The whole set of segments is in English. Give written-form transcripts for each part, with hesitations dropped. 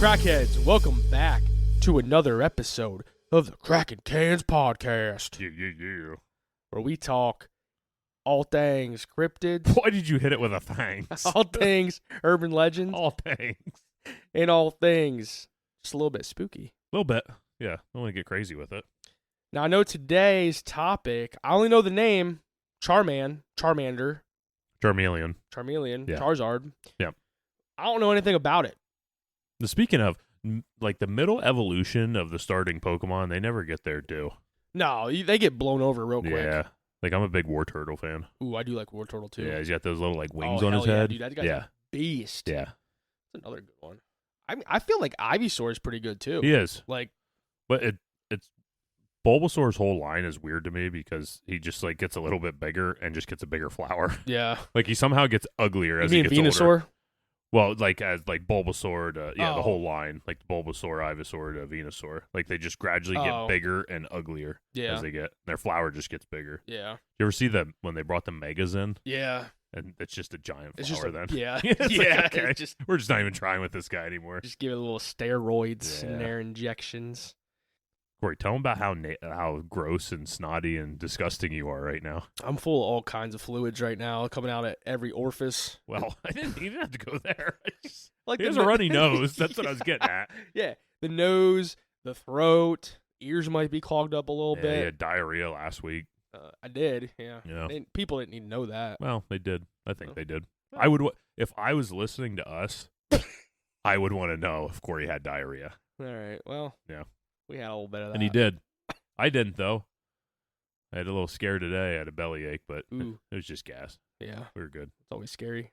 Crackheads, welcome back to another episode of the Kraken Cans Podcast. Yeah. Where we talk all things cryptids. Why did you hit it with a thanks? All things urban legends. All thanks. And all things just a little bit spooky. A little bit. Yeah, I want to get crazy with it. Now, I know today's topic, I only know the name, Charmander, Charmeleon. Yeah. Charizard. Yeah. I don't know anything about it. Speaking of, like, the middle evolution of the starting Pokemon, they never get their due. No, they get blown over real quick. Yeah. Like, I'm a big War Turtle fan. Ooh, I do like War Turtle, too. Yeah, he's got those little, like, wings Oh, on his hell yeah, head. dude, that guy's a beast. Yeah. That's another good one. I feel like Ivysaur is pretty good, too. He is. Like, But it's Bulbasaur's whole line is weird to me because he just, like, gets a little bit bigger and just gets a bigger flower. yeah. Like, he somehow gets uglier as You he mean gets Venusaur? older. Well, like, as, like, Bulbasaur to, the Oh. whole line, like, Bulbasaur, Ivysaur to Venusaur. Like, they just gradually get bigger and uglier Yeah. as they get. Their flower just gets bigger. Yeah. You ever see them when they brought the Megas in? Yeah. And it's just a giant It's flower just then. yeah. It's yeah. like, okay, Just we're just not even trying with this guy anymore. give it a little steroids in Yeah. their injections. Corey, tell him about how gross and snotty and disgusting you are right now. I'm full of all kinds of fluids right now, coming out at every orifice. Well, I didn't even have to go there. Like He has a runny nose. That's what I was getting at. Yeah, the nose, the throat, ears might be clogged up a little He bit. had diarrhea last week. I did, yeah. Yeah. People didn't need to know that. Well, they did. I think Oh. they did. I would, if I was listening to us, I would want to know if Corey had diarrhea. All right, well, Yeah. we had a little bit of that. And he did. I didn't, though. I had a little scare today. I had a bellyache, but Ooh. it was just gas. Yeah, We were good. it's always scary.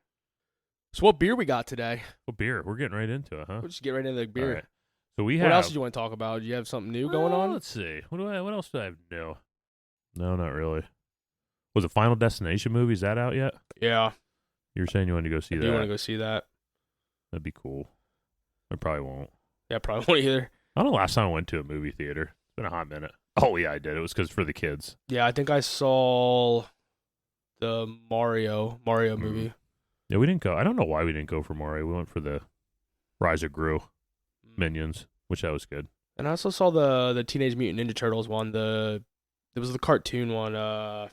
So what beer we got today? Well, beer. We're getting right into it, huh? We'll just get right into the beer. All right. So we What have. else did you want to talk about? Do you have something new going on? Let's see. What else do I have new? No, not really. Was it Final Destination movie? Is that out yet? Yeah. You were saying you wanted to go see I that. do want to go see that. That'd be cool. I probably won't. Yeah, probably won't either. I don't know last time I went to a movie theater. It's been a hot minute. Oh, yeah, I did. It was because for the kids. Yeah, I think I saw the Mario movie. Yeah, we didn't go. I don't know why we didn't go for Mario. We went for the Rise of Gru Minions, which that was good. And I also saw the Teenage Mutant Ninja Turtles one. It was the cartoon one. I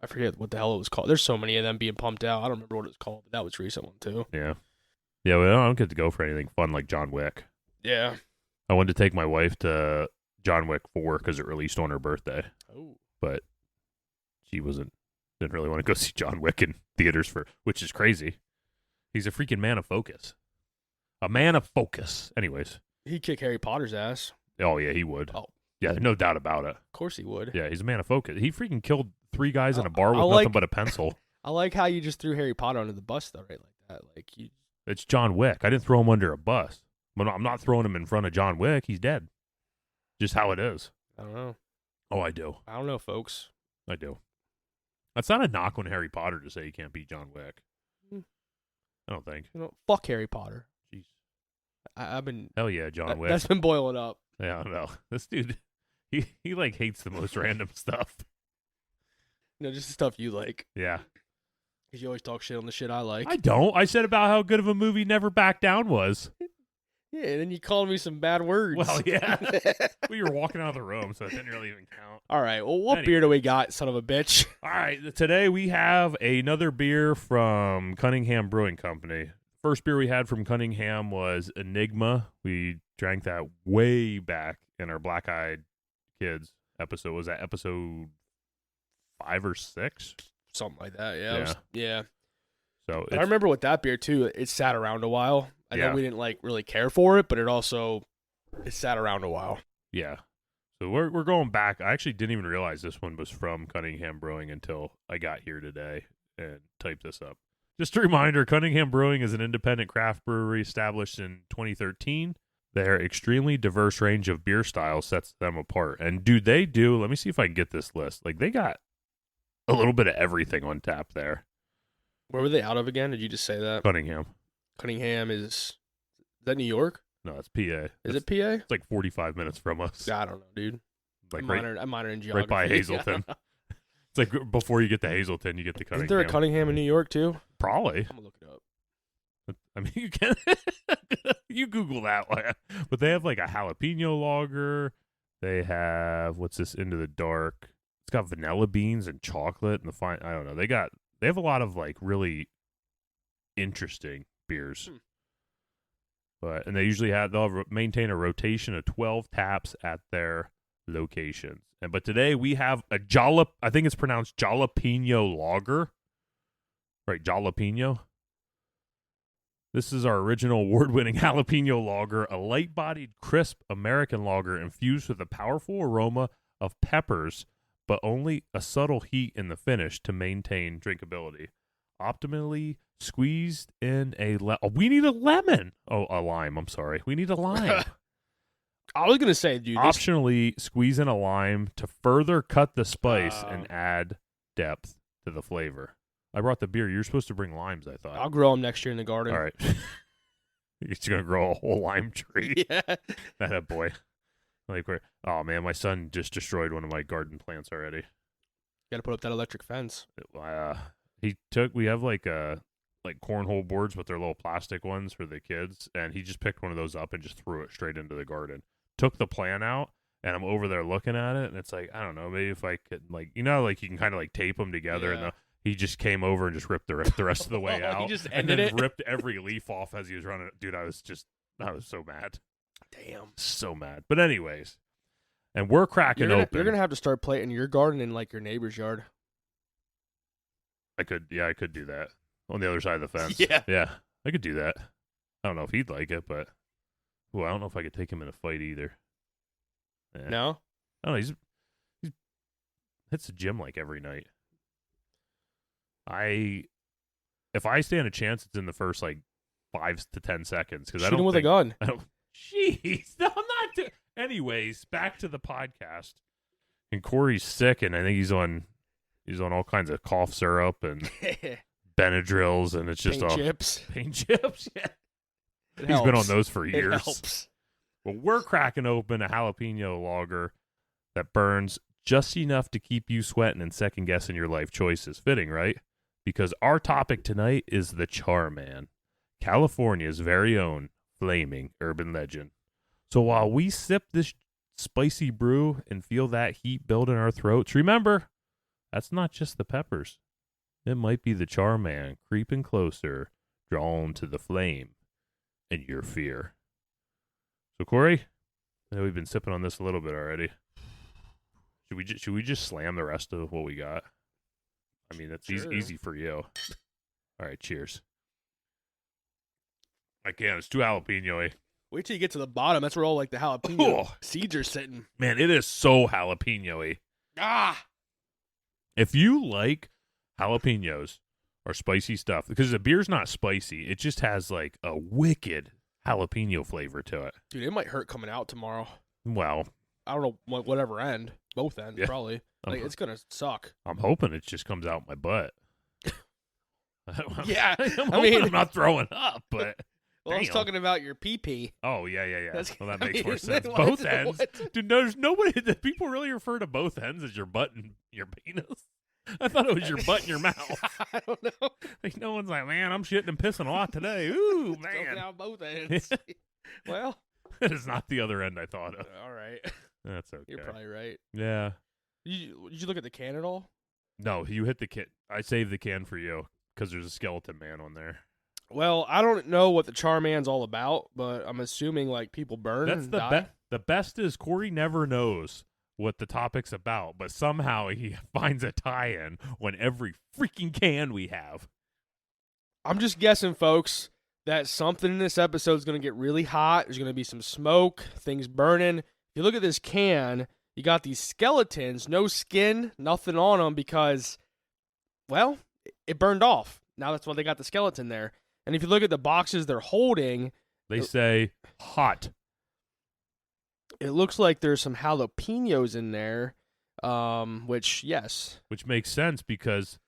forget what the hell it was called. There's so many of them being pumped out. I don't remember what it was called, but that was a recent one too. Yeah. Yeah, well, I don't get to go for anything fun like John Wick. Yeah. I wanted to take my wife to John Wick 4 because it released on her birthday. Oh. But she didn't really want to go see John Wick in theaters which is crazy. He's a freaking man of focus. A man of focus. Anyways. He'd kick Harry Potter's ass. Oh, yeah, he would. Oh. Yeah, no doubt about it. Of course he would. Yeah, he's a man of focus. He freaking killed 3 guys in a bar with I nothing but a pencil. I like how you just threw Harry Potter under the bus though, right? Like that. Like you. It's John Wick. I didn't throw him under a bus. I'm not throwing him in front of John Wick. He's dead. Just how it is. I don't know. Oh, I do. I don't know, folks. I do. That's not a knock on Harry Potter to say he can't beat John Wick. I don't think. Fuck Harry Potter. Jeez. I've been. Hell yeah, John Wick. That's been boiling up. Yeah, I don't know. This dude, he like hates the most random stuff. Just the stuff you like. Yeah. Because you always talk shit on the shit I like. I don't. I said about how good of a movie Never Back Down was. Yeah, and then you called me some bad words. Well, yeah. We were walking out of the room, so it didn't really even count. All right. Well, what beer do we got, son of a bitch? All right. Today we have another beer from Cunningham Brewing Company. First beer we had from Cunningham was Enigma. We drank that way back in our Black Eyed Kids episode. Was that episode 5 or 6? Something like that, yeah. Yeah. So I remember with that beer, too, it sat around a while. I know we didn't, really care for it, but it sat around a while. Yeah. So we're going back. I actually didn't even realize this one was from Cunningham Brewing until I got here today and typed this up. Just a reminder, Cunningham Brewing is an independent craft brewery established in 2013. Their extremely diverse range of beer styles sets them apart. And let me see if I can get this list. Like, they got a little bit of everything on tap there. Where were they out of again? Did you just say that? Cunningham is that New York? No, it's PA. Is it PA? It's like 45 minutes from us. I don't know, dude. Like I'm minor in geography. right by Hazleton. It's like before you get to Hazleton, you get to Cunningham. Isn't there a Cunningham in New York, too? Probably. I'm going to look it up. I mean, You Google that one. But they have like a jalapeno lager. They have what's this? Into the Dark. It's got vanilla beans and chocolate and I don't know. They have a lot of like really interesting beers. And they'll maintain a rotation of 12 taps at their locations. But today we have a I think it's pronounced jalapeno lager. Right, jalapeno. This is our original award-winning jalapeno lager, a light-bodied, crisp American lager infused with a powerful aroma of peppers, but only a subtle heat in the finish to maintain drinkability. Optimally squeezed in we need a lemon. Oh, a lime. I'm sorry. We need a lime. I was going to say, dude. Optionally squeeze in a lime to further cut the spice and add depth to the flavor. I brought the beer. You're supposed to bring limes, I thought. I'll grow them next year in the garden. All right. You're just going to grow a whole lime tree. Yeah. That boy. Oh, man, my son just destroyed one of my garden plants already. Got to put up that electric fence. We have like cornhole boards, but they're little plastic ones for the kids, and he just picked one of those up and just threw it straight into the garden. Took the plant out, and I'm over there looking at it, and it's like, I don't know, maybe if I could, like, you know, like you can kind of like tape them together, and he just came over and just ripped the rest of the way out. He just and then ripped every leaf off as he was running. Dude, I was so mad. Damn. So mad. But anyways, and we're cracking open. You're going to have to start planting your garden in like your neighbor's yard. I could do that on the other side of the fence. Yeah, I could do that. I don't know if he'd like it, but I don't know if I could take him in a fight either. No, I don't know. He hits the gym like every night. If I stand a chance, it's in the first like 5 to 10 seconds because I don't shoot him with a gun. I don't. Jeez, no, I'm not. Anyways, back to the podcast. And Corey's sick, and I think he's on all kinds of cough syrup and Benadryls, and it's just paint chips. Yeah, he's been on those for years. It helps. Well, we're cracking open a jalapeno lager that burns just enough to keep you sweating and second guessing your life choices. Fitting, right? Because our topic tonight is the Char Man, California's very own flaming urban legend. So while we sip this spicy brew and feel that heat build in our throats, remember, that's not just the peppers. It might be the Char Man creeping closer, drawn to the flame and your fear. So Corey, I know we've been sipping on this a little bit already. Should we just slam the rest of what we got? I mean, that's easy for you. All right, cheers. I can't. It's too jalapeno-y. Wait till you get to the bottom. That's where all like the jalapeno seeds are sitting. Man, it is so jalapeno-y. If you like jalapenos or spicy stuff, because the beer's not spicy, it just has like a wicked jalapeno flavor to it. Dude, it might hurt coming out tomorrow. Well, I don't know whatever end. Both ends, probably. Like, it's going to suck. I'm hoping it just comes out my butt. Yeah. I'm not throwing up, but... Well, I was talking about your pee-pee. Oh, yeah. Well, that makes more sense. Both ends. Dude, there's nobody... People really refer to both ends as your butt and your penis. I thought it was your butt and your mouth. I don't know. Like, no one's like, man, I'm shitting and pissing a lot today. Ooh, man. Talking out both ends. Well... It is not the other end I thought of. All right. That's okay. You're probably right. Yeah. Did you look at the can at all? No, you hit the can. I saved the can for you because there's a skeleton man on there. Well, I don't know what the Char Man's all about, but I'm assuming like people burn and die. The best is Corey never knows what the topic's about, but somehow he finds a tie-in on every freaking can we have. I'm just guessing, folks, that something in this episode is going to get really hot. There's going to be some smoke, things burning. If you look at this can, you got these skeletons, no skin, nothing on them because, well, it burned off. Now that's why they got the skeleton there. And if you look at the boxes they're holding, they say hot. It looks like there's some jalapenos in there, which makes sense because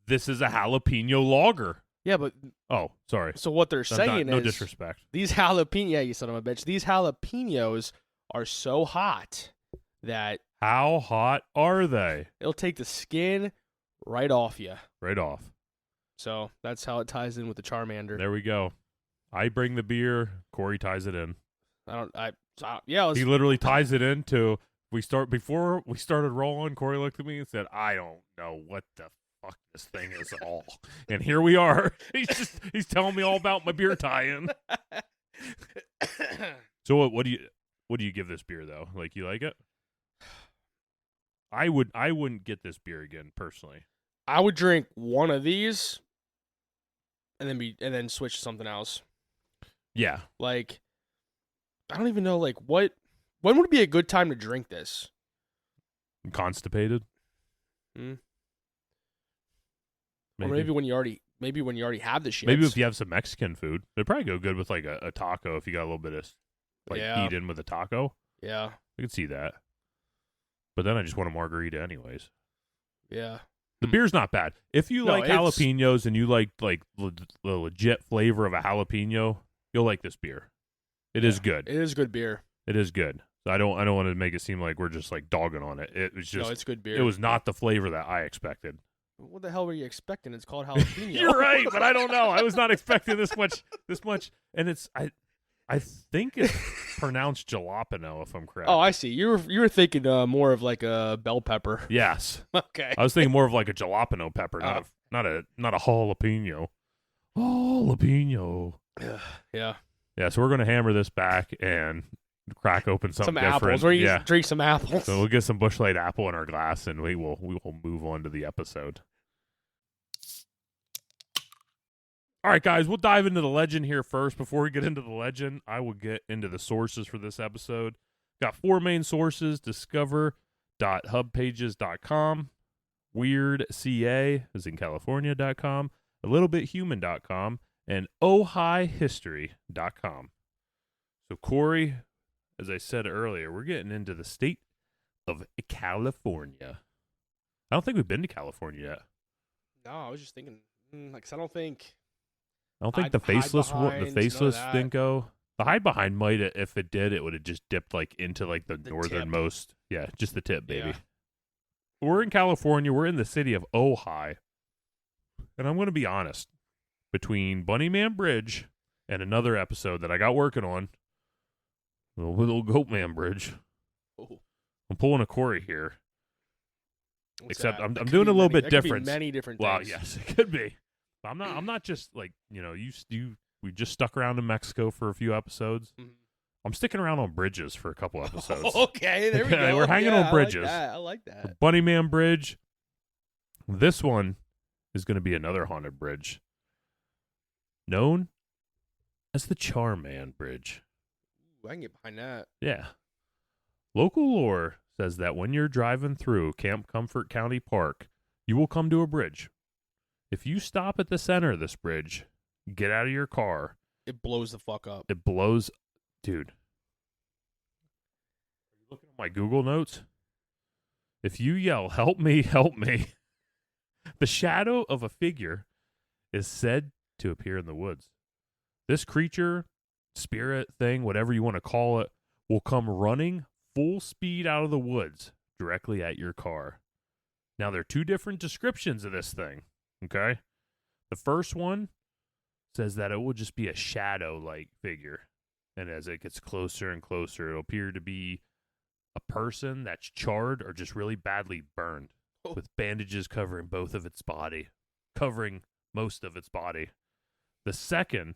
this is a jalapeno lager. Yeah, but... Oh, sorry. So what they're saying no disrespect. These jalapenos... Yeah, you son of a bitch. These jalapenos are so hot that... How hot are they? It'll take the skin right off you. Right off. So that's how it ties in with the Charmander. There we go. I bring the beer. Corey ties it in. Let's, He literally ties it into. Before we started rolling. Corey looked at me and said, "I don't know what the fuck this thing is at all." And here we are. He's telling me all about my beer tie-in. So what do you give this beer though? Like, you like it? I wouldn't get this beer again personally. I would drink one of these, and then switch to something else. Yeah. Like, I don't even know, like, when would be a good time to drink this? Constipated? Or maybe when you already have the shit. Maybe if you have some Mexican food. It'd probably go good with like a taco if you got a little bit of heat in with a taco. Yeah. I could see that. But then I just want a margarita anyways. Yeah. The beer's not bad. If you like jalapenos and you like the legit flavor of a jalapeno, you'll like this beer. It is good. It is good beer. It is good. So I don't want to make it seem like we're just like dogging on it. It was just it's good beer. It was not the flavor that I expected. What the hell were you expecting? It's called jalapeno. You're right, but I don't know. I was not expecting this much, and it's I think it's pronounced jalapeno if I'm correct. Oh, I see. You were thinking more of like a bell pepper. Yes. Okay. I was thinking more of like a jalapeno pepper, not a jalapeno. Jalapeno. Yeah. Yeah. So we're gonna hammer this back and crack open something different. Apples. We're gonna drink some apples. So we'll get some Busch Light apple in our glass, and we will move on to the episode. All right, guys, we'll dive into the legend here first. Before we get into the legend, I will get into the sources for this episode. Got 4 main sources: discover.hubpages.com, weirdca, as in California.com, a littlebithuman.com, and ojaihistory.com. So, Corey, as I said earlier, we're getting into the state of California. I don't think we've been to California yet. No, I was just thinking, because I don't think the faceless didn't go. The hide behind might, if it did, it would have just dipped like into like the northernmost. Tip. Yeah, just the tip, baby. Yeah. We're in California. We're in the city of Ojai, and I'm going to be honest. Between Bunny Man Bridge and another episode that I got working on, little Goat Man Bridge. Oh. I'm pulling a Corey here. What's Except that? I'm doing a little bit different. Many different things. Well, yes, it could be. But I'm not just like, we just stuck around in Mexico for a few episodes. Mm-hmm. I'm sticking around on bridges for a couple episodes. Okay, there we go. We're hanging on bridges. I like that. The Bunny Man Bridge. This one is going to be another haunted bridge, known as the Char Man Bridge. Ooh, I can get behind that. Yeah. Local lore says that when you're driving through Camp Comfort County Park, you will come to a bridge. If you stop at the center of this bridge, get out of your car. It blows the fuck up. It blows. Dude. Are you looking at my Google Notes? If you yell, "Help me, help me," the shadow of a figure is said to appear in the woods. This creature, spirit thing, whatever you want to call it, will come running full speed out of the woods directly at your car. Now, there are 2 different descriptions of this thing. Okay? The first one says that it will just be a shadow-like figure. And as it gets closer and closer, it'll appear to be a person that's charred or just really badly burned with bandages covering most of its body. The second,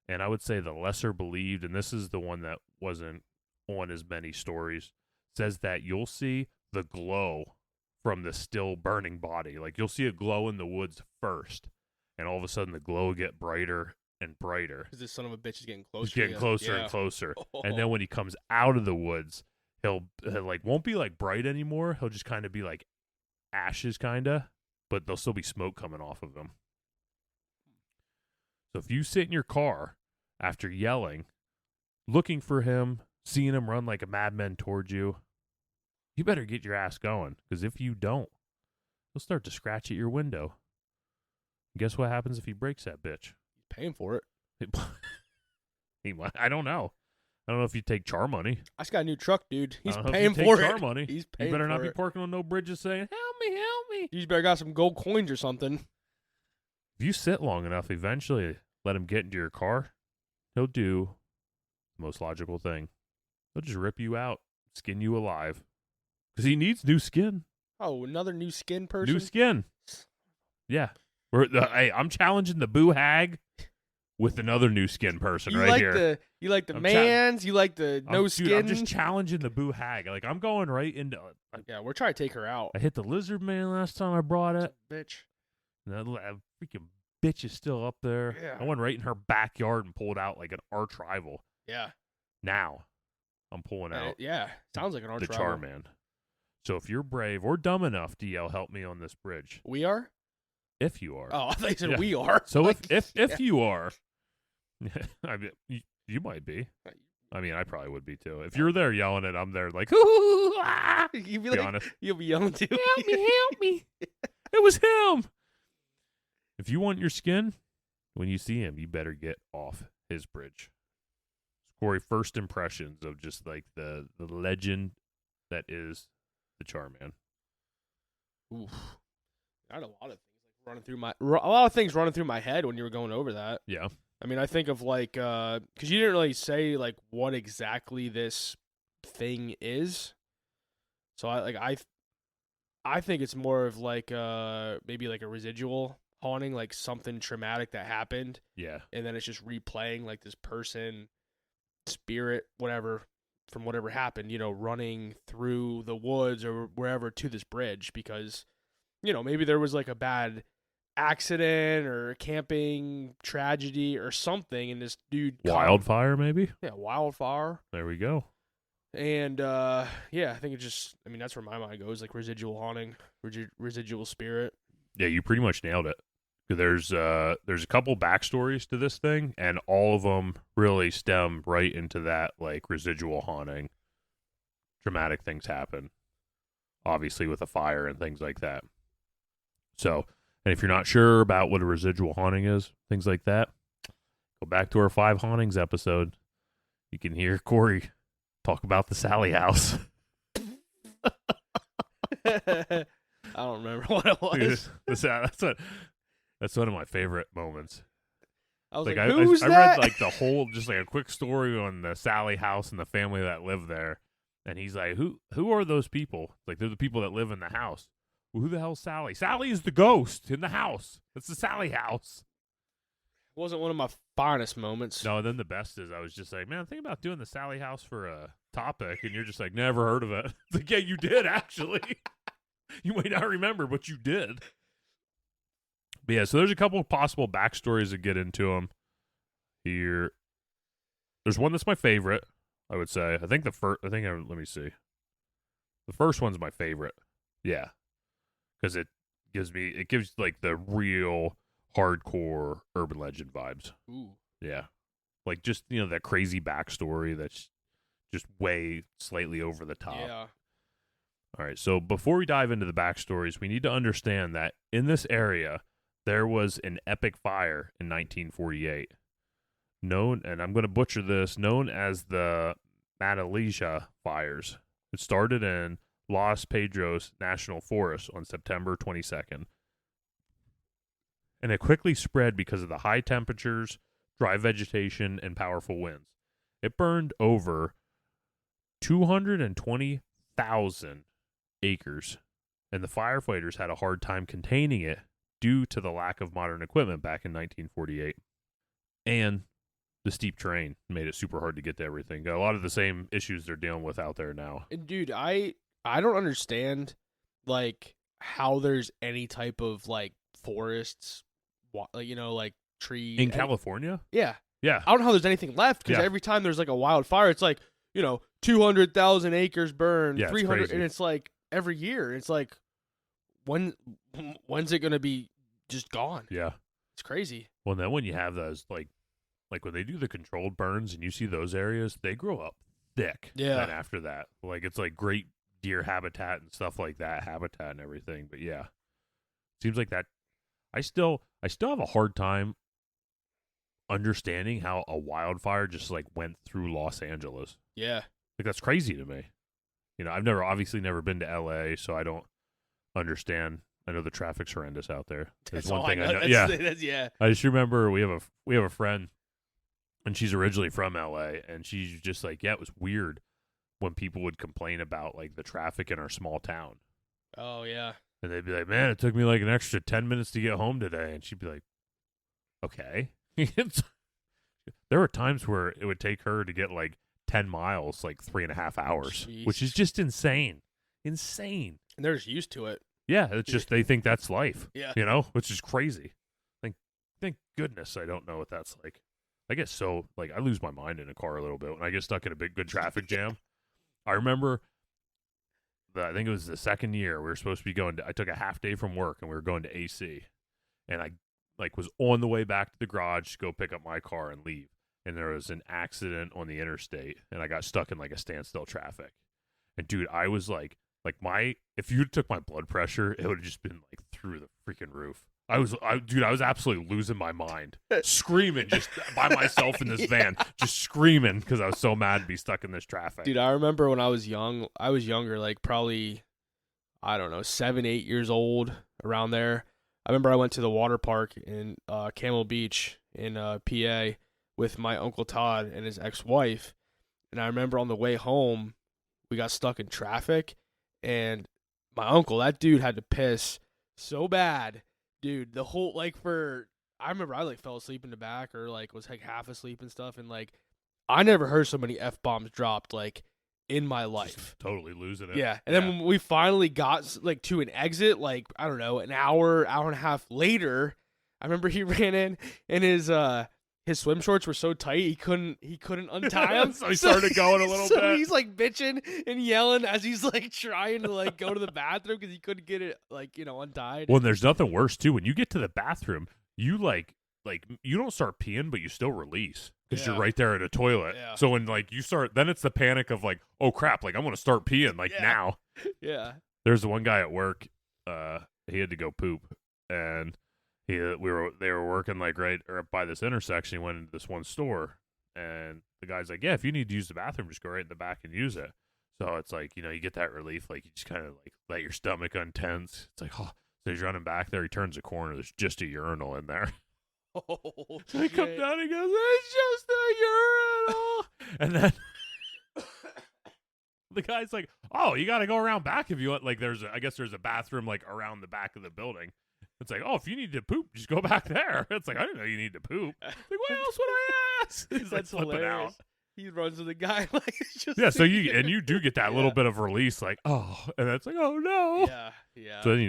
and I would say the lesser believed, and this is the one that wasn't on as many stories, says that you'll see the glow from the still burning body. Like, you'll see a glow in the woods first, and all of a sudden the glow will get brighter and brighter. Because this son of a bitch is getting closer. He's getting closer and closer. And then when he comes out of the woods, he'll like won't be like bright anymore. He'll just kind of be like ashes, kind of, but there'll still be smoke coming off of him. So if you sit in your car after yelling, looking for him, seeing him run like a madman towards you, you better get your ass going, because if you don't, he'll start to scratch at your window. And guess what happens if he breaks that bitch? He's paying for it. I don't know. I don't know if you take char money. I just got a new truck, dude. He's paying for it. Char money. He's paying for it. You better not be parking on no bridges saying, "Help me, help me." You better got some gold coins or something. If you sit long enough, eventually let him get into your car, he'll do the most logical thing. He'll just rip you out, skin you alive. Because he needs new skin. Oh, another new skin person? New skin. Yeah. Hey, I'm challenging the Boo Hag with another new skin person here. You like the mans? You like the no skin? Dude, I'm just challenging the Boo Hag. Like, I'm going right into... yeah, we're trying to take her out. I hit the Lizard Man last time I brought it. Bitch. And that freaking bitch is still up there. Yeah. I went right in her backyard and pulled out like an arch rival. Yeah. Now, I'm pulling out... yeah. Sounds like an arch rival. The Char Man. So if you're brave or dumb enough, DL, help me on this bridge. We are? If you are. Oh, I thought you said we are. So if you are, I mean, you might be. I mean, I probably would be too. If you're there yelling it, I'm there like, ooh, ah, you'll be honest. You'll be yelling too. Help me. It was him. If you want your skin, when you see him, you better get off his bridge. Corey, first impressions of just like the legend that is the Char Man. Oof. I had a lot of things running through my head when you were going over that. Yeah. I mean, I think of like because you didn't really say like what exactly this thing is. So I think it's more of like maybe like a residual haunting, like something traumatic that happened. Yeah. And then it's just replaying like this person, spirit, whatever, from whatever happened, running through the woods or wherever to this bridge because, maybe there was like a bad accident or camping tragedy or something, and this dude... Wildfire, maybe? Yeah, wildfire. There we go. And, I think it just... I mean, that's where my mind goes, like residual haunting, residual spirit. Yeah, you pretty much nailed it. There's a couple backstories to this thing, and all of them really stem right into that, like, residual haunting. Dramatic things happen, obviously, with a fire and things like that. So, and if you're not sure about what a residual haunting is, things like that, go back to our 5 hauntings episode. You can hear Corey talk about the Sally house. I don't remember what it was. That's one of my favorite moments. I was like, I read like the whole, just like a quick story on the Sally house and the family that lived there. And he's like, who are those people? Like, they're the people that live in the house. Well, who the hell's Sally? Sally is the ghost in the house. It's the Sally house. It wasn't one of my finest moments. No, and then the best is I was just like, man, think about doing the Sally house for a topic. And you're just like, never heard of it. It's like, yeah, you did, actually. You may not remember, but you did. But yeah, so there's a couple of possible backstories to get into them here. There's one that's my favorite, I would say. Let me see. The first one's my favorite. Yeah. Because it gives like the real hardcore urban legend vibes. Ooh. Yeah. Like just, that crazy backstory that's just way slightly over the top. Yeah. All right. So before we dive into the backstories, we need to understand that in this area, there was an epic fire in 1948 and I'm going to butcher this, known as the Madaleja fires. It started in Los Pedros National Forest on September 22nd. And it quickly spread because of the high temperatures, dry vegetation, and powerful winds. It burned over 220,000 acres, and the firefighters had a hard time containing it due to the lack of modern equipment back in 1948. And the steep terrain made it super hard to get to everything. Got a lot of the same issues they're dealing with out there now. And dude, I don't understand like how there's any type of like forests, like trees in California. Yeah. I don't know how there's anything left because every time there's like a wildfire, it's like 200,000 acres burned, 300, and it's like every year. It's like when's it gonna be just gone? Yeah, it's crazy. Well, then when you have those like when they do the controlled burns and you see those areas, they grow up thick. Yeah. Then after that, like it's like great deer habitat and stuff like that, habitat and everything. But yeah, seems like that. I still have a hard time understanding how a wildfire just like went through Los Angeles. Yeah, like that's crazy to me. I've obviously never been to LA, so I don't understand. I know the traffic's horrendous out there. There's one thing I know. Yeah. Yeah. I just remember we have a friend and she's originally from LA, and she's just like, yeah, it was weird when people would complain about like the traffic in our small town. Oh yeah. And they'd be like, man, it took me like an extra 10 minutes to get home today. And she'd be like, okay. There were times where it would take her to get like 10 miles, like 3.5 hours, Jeez. which is just insane. Insane. And they're just used to it. Yeah, it's just they think that's life. Yeah. You know, which is crazy. Thank goodness I don't know what that's like. I get so, like, I lose my mind in a car a little bit when I get stuck in a big, good traffic jam. I remember, I think it was the second year, we were supposed to be going to, I took a half day from work and we were going to AC. And I, like, was on the way back to the garage to go pick up my car and leave. And there was an accident on the interstate, and I got stuck in, like, a standstill traffic. And, dude, I was like if you took my blood pressure, it would have just been, like, through the freaking roof. I was absolutely losing my mind, screaming just by myself in this van, just screaming because I was so mad to be stuck in this traffic. Dude, I remember when I was younger, like probably, I don't know, 7, 8 years old, around there. I remember I went to the water park in Camel Beach in PA with my Uncle Todd and his ex-wife. And I remember on the way home, we got stuck in traffic, and my uncle, that dude had to piss so bad. Dude, the whole, like, I remember I, like, fell asleep in the back or, like, was, like, half asleep and stuff. And, like, I never heard so many F-bombs dropped, like, in my life. Totally losing it. Yeah. And then when we finally got, like, to an exit, like, I don't know, an hour and a half later, I remember he ran in and his swim shorts were so tight he couldn't untie them. So he started going a little bit. So he's like bitching and yelling as he's like trying to like go to the bathroom because he couldn't get it like, you know, untied. Well, and there's nothing worse too. When you get to the bathroom, you like you don't start peeing, but you still release because you're right there at a toilet. Yeah. So when like you start, then it's the panic of like, oh crap, like I'm gonna start peeing like now. Yeah. There's the one guy at work. He had to go poop, and they were working like right or by this intersection. He went into this one store, and the guy's like, yeah, if you need to use the bathroom, just go right in the back and use it. So it's like, you know, you get that relief, like you just kind of like let your stomach untense. It's like, oh, so he's running back there. He turns the corner. There's just a urinal in there. Oh, So he comes down. He goes, it's just a urinal. And then the guy's like, oh, you got to go around back if you want. Like I guess there's a bathroom like around the back of the building. It's like, oh, if you need to poop, just go back there. It's like, I didn't know you need to poop. Like, what else would I ask? He's That's like flipping hilarious. out. He runs to the guy like it's just Yeah, so you do get that little bit of release, like, oh, and it's like, oh no. Yeah. So then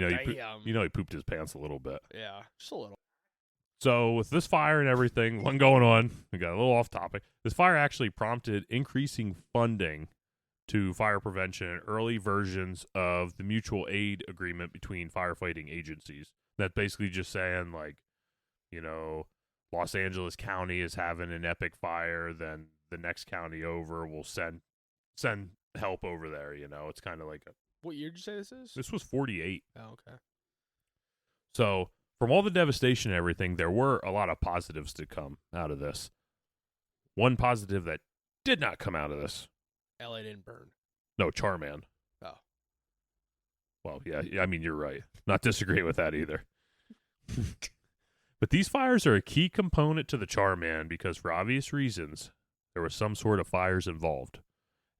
he pooped his pants a little bit. Yeah, just a little. So with this fire and everything, one going on, we got a little off topic. This fire actually prompted increasing funding to fire prevention and early versions of the mutual aid agreement between firefighting agencies. That's basically just saying, like, you know, Los Angeles County is having an epic fire, then the next county over will send help over there, you know. It's kind of like What year did you say this is? This was 48. Oh, okay. So, from all the devastation and everything, there were a lot of positives to come out of this. One positive that did not come out of this. LA didn't burn. No, Char Man. Oh. Well, yeah, I mean, you're right. Not disagreeing with that either. But these fires are a key component to the Char Man because, for obvious reasons, there was some sort of fires involved.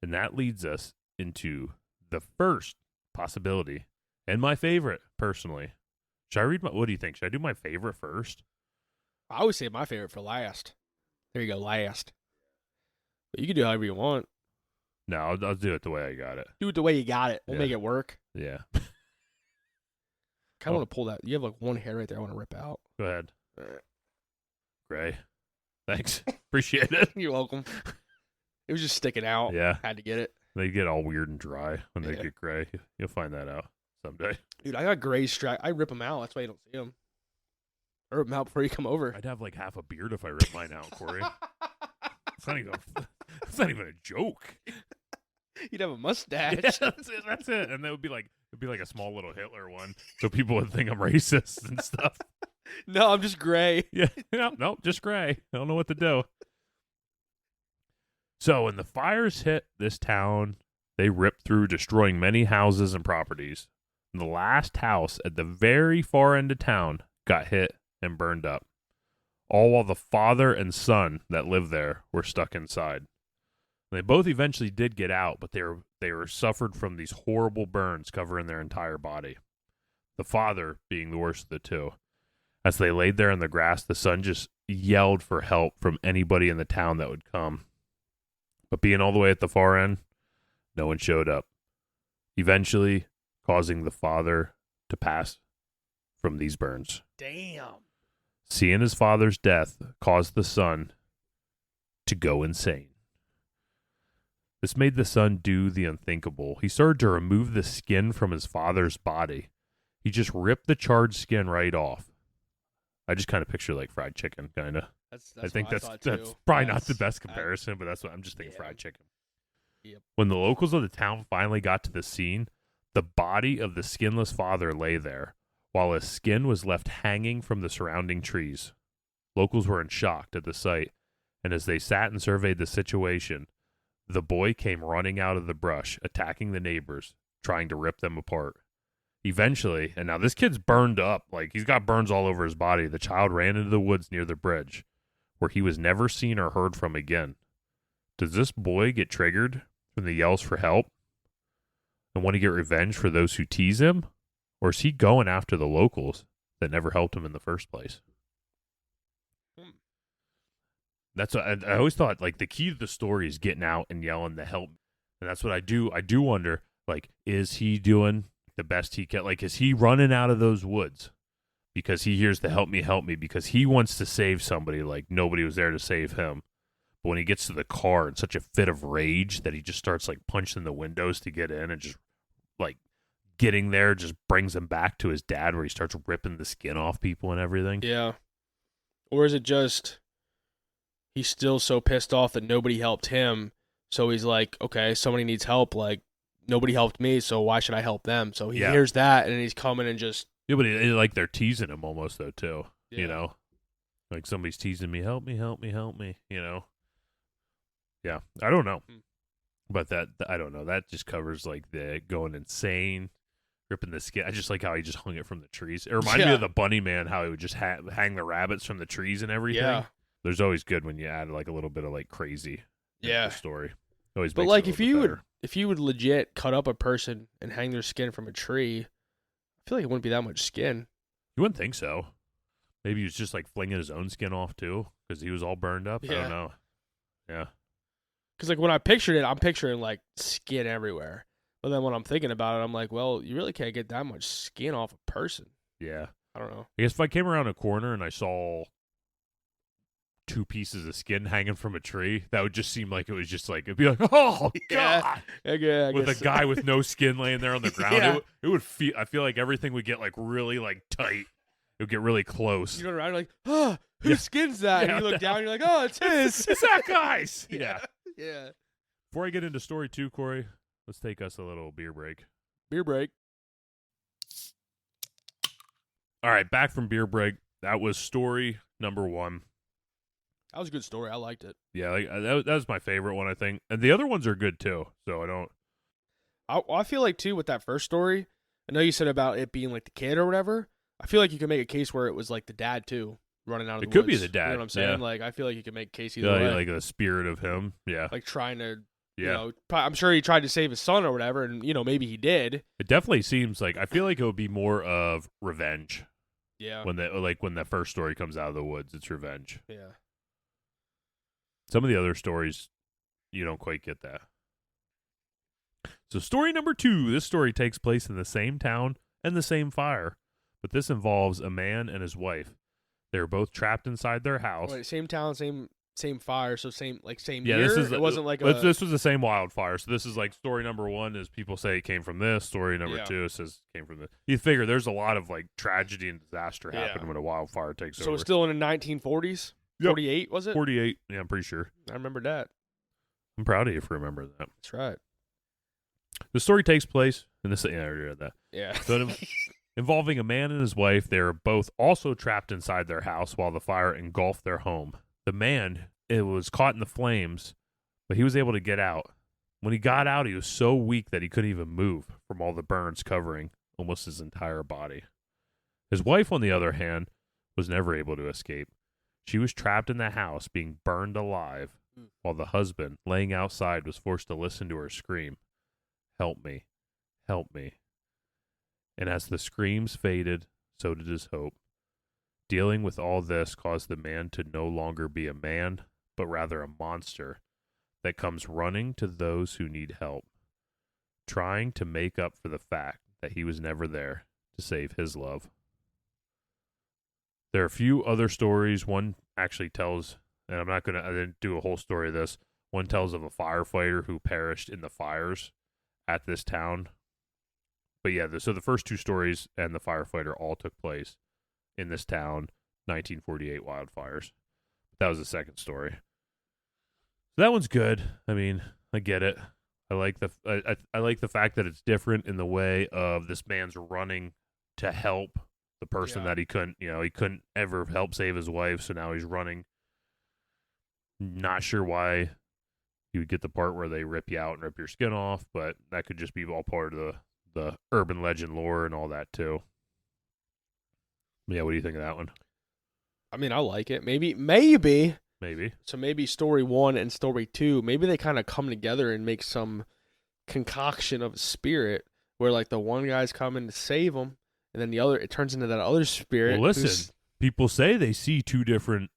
And that leads us into the first possibility, and my favorite, personally. Should I read what do you think? Should I do my favorite first? I always say my favorite for last. There you go, last. But you can do however you want. No, I'll do it the way I got it. Do it the way you got it. We'll Yeah. make it work. Yeah. Kind of want to pull that. You have like one hair right there I want to rip out. Go ahead. Gray. Thanks. Appreciate it. You're welcome. It was just sticking out. Yeah. Had to get it. They get all weird and dry when they Yeah. get gray. You'll find that out someday. Dude, I got gray stripe. I rip them out. That's why you don't see them. I rip them out before you come over. I'd have like half a beard if I ripped mine out, Corey. It's not even a joke. You'd have a mustache. Yeah, that's it. And that would be like it'd be like a small little Hitler one, so people would think I'm racist and stuff. No, I'm just gray. Yeah, no, just gray. I don't know what to do. So when the fires hit this town, they ripped through, destroying many houses and properties. And the last house at the very far end of town got hit and burned up. all while the father and son that lived there were stuck inside. They both eventually did get out, but they were suffered from these horrible burns covering their entire body. The father being the worst of the two. As they laid there in the grass, the son just yelled for help from anybody in the town that would come. But being all the way at the far end, no one showed up, eventually causing the father to pass from these burns. Damn. Seeing his father's death caused the son to go insane. This made the son do the unthinkable. He started to remove the skin from his father's body. He just ripped the charred skin right off. I just kind of picture like fried chicken, kind of. I think that's probably not the best comparison, but that's what I'm just thinking. Fried chicken. Yep. When the locals of the town finally got to the scene, the body of the skinless father lay there, while his skin was left hanging from the surrounding trees. Locals were in shock at the sight, and as they sat and surveyed the situation, the boy came running out of the brush, attacking the neighbors, trying to rip them apart. Eventually, and now this kid's burned up, like he's got burns all over his body, the child ran into the woods near the bridge, where he was never seen or heard from again. Does this boy get triggered from the yells for help and want to get revenge for those who tease him? Or is he going after the locals that never helped him in the first place? That's what I always thought, like the key to the story is getting out and yelling to help. And that's what I do. I do wonder, like, is he doing the best he can? Like, is he running out of those woods because he hears the help me, because he wants to save somebody, like nobody was there to save him. But when he gets to the car in such a fit of rage that he just starts like punching the windows to get in, and just like getting there just brings him back to his dad, where he starts ripping the skin off people and everything. Yeah. Or is it just he's still so pissed off that nobody helped him, so he's like, okay, somebody needs help, like nobody helped me, so why should I help them? So he hears that, and he's coming and just... Yeah, but like they're teasing him almost, though, too. Yeah. You know? Like somebody's teasing me, help me, you know? Yeah, I don't know. But I don't know. That just covers like the going insane, ripping the skin. I just like how he just hung it from the trees. It reminded me of the Bunny Man, how he would just hang the rabbits from the trees and everything. Yeah. There's always good when you add like a little bit of like crazy into the story. Always but makes like it a little bit better. if you would legit cut up a person and hang their skin from a tree, I feel like it wouldn't be that much skin. You wouldn't think so. Maybe he was just like flinging his own skin off too, because he was all burned up. I don't know. Yeah. Because like when I pictured it, I'm picturing like skin everywhere. But then when I'm thinking about it, I'm like, well, you really can't get that much skin off a person. Yeah. I don't know. I guess if I came around a corner and I saw 2 pieces of skin hanging from a tree, that would just seem like it was just like, it'd be like, oh, God. Yeah, with a guy with no skin laying there on the ground. It would feel, I feel like everything would get like really like tight. It would get really close. You know, around, you're like, oh, whose skin's that? And you look down, and you're like, oh, it's his. It's that guy's. Yeah. Yeah. Before I get into story 2, Corey, let's take us a little beer break. Beer break. All right, back from beer break. That was story number 1. That was a good story. I liked it. Yeah, like, that was my favorite one, I think. And the other ones are good, too. So I don't... I feel like, too, with that first story, I know you said about it being like the kid or whatever. I feel like you could make a case where it was like the dad, too, running out of the woods. It could be the dad. You know what I'm saying? Yeah. Like, I feel like you could make a case either way. Like the spirit of him. Yeah. Like trying to, you know, I'm sure he tried to save his son or whatever, and, you know, maybe he did. It definitely seems like, I feel like it would be more of revenge. Yeah. When the first story comes out of the woods, it's revenge. Yeah. Some of the other stories, you don't quite get that. So story number 2, this story takes place in the same town and the same fire, but this involves a man and his wife. They were both trapped inside their house. Wait, same town, same fire, so same year? It wasn't like this was the same wildfire. So this is like story number 1 is people say it came from this. Story number 2 says it came from this. You figure there's a lot of like tragedy and disaster happen when a wildfire takes over. So it's still in the 1940s? Yep. 48, was it? 48, yeah, I'm pretty sure. I remember that. I'm proud of you for remembering that. That's right. The story takes place in this. Yeah, I already read that. Yeah. So involving a man and his wife, they were both also trapped inside their house while the fire engulfed their home. The man, it was caught in the flames, but he was able to get out. When he got out, he was so weak that he couldn't even move from all the burns covering almost his entire body. His wife, on the other hand, was never able to escape. She was trapped in the house, being burned alive, while the husband, laying outside, was forced to listen to her scream, "Help me, help me." And as the screams faded, so did his hope. Dealing with all this caused the man to no longer be a man, but rather a monster that comes running to those who need help, trying to make up for the fact that he was never there to save his love. There are a few other stories. One actually tells, and I didn't do a whole story of this. One tells of a firefighter who perished in the fires at this town. But yeah, so the first two stories and the firefighter all took place in this town, 1948 wildfires. That was the second story. So that one's good. I mean, I get it. I like I like the fact that it's different in the way of this man's running to help the person that he couldn't ever help save his wife, so now he's running. Not sure why you would get the part where they rip you out and rip your skin off, but that could just be all part of the urban legend lore and all that too. Yeah, what do you think of that one? I mean, I like it. Maybe. So maybe story 1 and story 2, maybe they kind of come together and make some concoction of a spirit where like the one guy's coming to save him, and then the other, it turns into that other spirit. Well, listen, people say they see two different